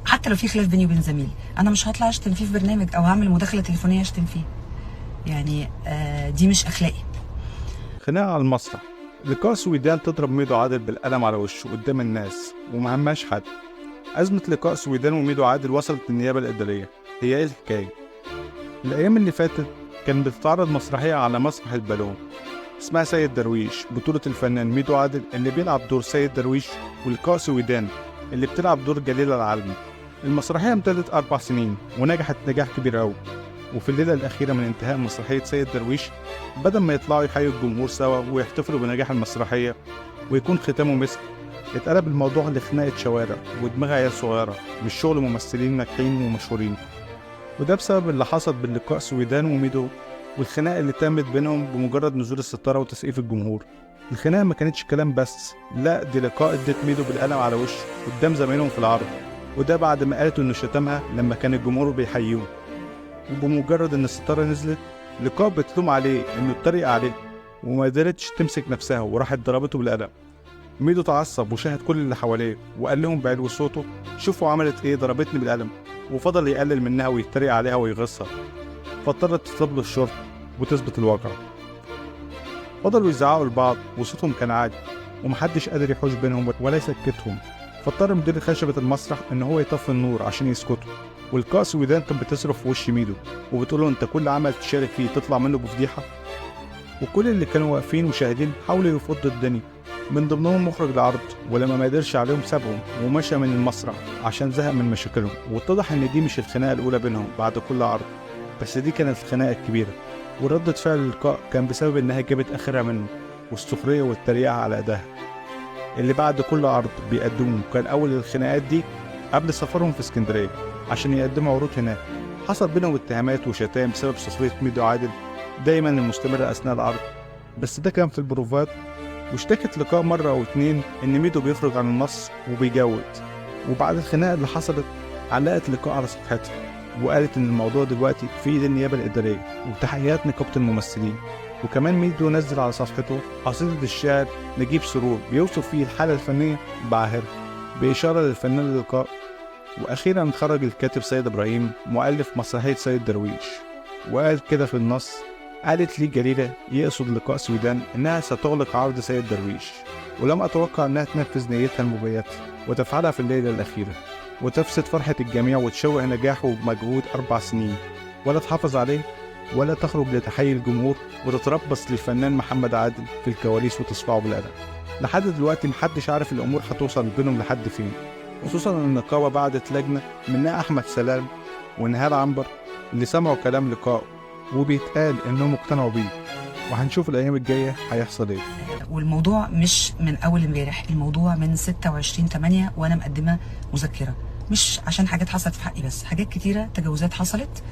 حتى لو في خلاف بيني وبين زميلي انا مش هطلع اشتم فيه في برنامج او هعمل مداخله تليفونيه اشتم فيه. يعني دي مش اخلاقي. خناقة على المسرح. لقاء سويدان تضرب ميدو عادل بالقلم على وشه قدام الناس وما هماش حد. أزمة لقاء سويدان وميدو عادل وصلت للنيابة الإدارية. هي إيه الحكاية؟ الأيام اللي فاتت كان بتتعرض مسرحية على مسرح البالون اسمها سيد درويش، بطولة الفنان ميدو عادل اللي بيلعب دور سيد درويش، ولقاء سويدان اللي بتلعب دور جليلة العالمي. المسرحية امتدت 4 سنين ونجحت نجاح كبير أوي. وفي الليلة الأخيرة من انتهاء مسرحية سيد درويش، بدل ما يطلعوا يحيوا الجمهور سوا ويحتفلوا بنجاح المسرحية ويكون ختامه مسك، اتقلب الموضوع لخناقة شوارع ودماغ عيال صغيرة مش شغل ممثلين ناجحين ومشهورين. وده بسبب اللي حصل بين لقاء سويدان وميدو والخناقة اللي تمت بينهم بمجرد نزول الستارة وتسقيف الجمهور. الخناقة ما كانتش كلام بس، لا دي لقاء ادت ميدو بالقلم على وشه قدام زمايلهم في العرض، وده بعد ما قالت انه شتمها لما كان الجمهور بيحيوه. وبمجرد ان الستارة نزلت، لقاء بتلوم عليه انه اتريق عليه وما قدرتش تمسك نفسها وراحت ضربته بالقلم. ميدو اتعصب وشاهد كل اللي حواليه وقال لهم بعلو صوته شوفوا عملت ايه، ضربتني بالقلم، وفضل يقلل منها ويتريق عليها ويغصها، فاضطرت تطلب له الشرطة وتثبت الواقع. فضلوا يزعقوا لبعض وصوتهم كان عالي ومحدش قادر يحوش بينهم ولا يسكتهم، فاضطر مدير خشبة المسرح ان هو يطفي النور عشان يسكتوا. ولقاء سويدان كانت بتصرف في وش ميدو وبتقوله انت كل عمل تشارك فيه تطلع منه بفضيحة. وكل اللي كانوا واقفين وشاهدين حاولوا يفضوا الدنيا، من ضمنهم مخرج العرض، ولما ما قدرش عليهم سابهم ومشى من المسرح عشان زهق من مشاكلهم. واتضح ان دي مش الخناقة الاولى بينهم بعد كل عرض، بس دي كانت الخناقة الكبيرة. وردة فعل اللقاء كان بسبب انها جابت اخرها منه والسخرية والتريقة على اداها اللي بعد كل عرض بيقدموه. كان اول الخناقات دي قبل سفرهم في اسكندرية عشان يقدموا عروض هناك. حصل بينهم اتهامات وشتائم بسبب سخرية ميدو عادل دايما المستمرة اثناء العرض، بس ده كان في البروفات. واشتكت لقاء مرة او اتنين ان ميدو بيخرج عن النص وبيجود. وبعد الخناقة اللي حصلت علقت لقاء على صفحتها وقالت ان الموضوع دلوقتي في ايد النيابة الادارية وتحيات نقابة الممثلين. وكمان ميدو نزل على صفحته قصيدة الشاعر نجيب سرور بيوصف فيه الحالة الفنية بعاهرة بإشارة للفنان لقاء. وأخيرا خرج الكاتب سيد إبراهيم مؤلف مسرحية سيد درويش وقال كده في النص: قالت لي جليلة يقصد لقاء سويدان إنها ستغلق عرض سيد درويش، ولم أتوقع إنها تنفذ نيتها المبيتة وتفعلها في الليلة الأخيرة وتفسد فرحة الجميع وتشوه نجاحه بمجهود 4 سنين، ولا تحافظ عليه ولا تخرج لتحيي الجمهور وتتربص للفنان محمد عادل في الكواليس وتصفعه بالقلم. لحد دلوقتي محدش عارف الأمور هتوصل بينهم لحد فين، خصوصا ان النقابة بعتت لجنة منها أحمد سلام ونهال عنبر اللي سمعوا كلام لقاء وبيتقال انهم اقتنعوا بيه. وهنشوف الأيام الجاية هيحصل ايه. والموضوع مش من اول امبارح، الموضوع من 26/8 وانا مقدمة مذكرة، مش عشان حاجات حصلت في حقي بس، حاجات كتيرة تجاوزات حصلت.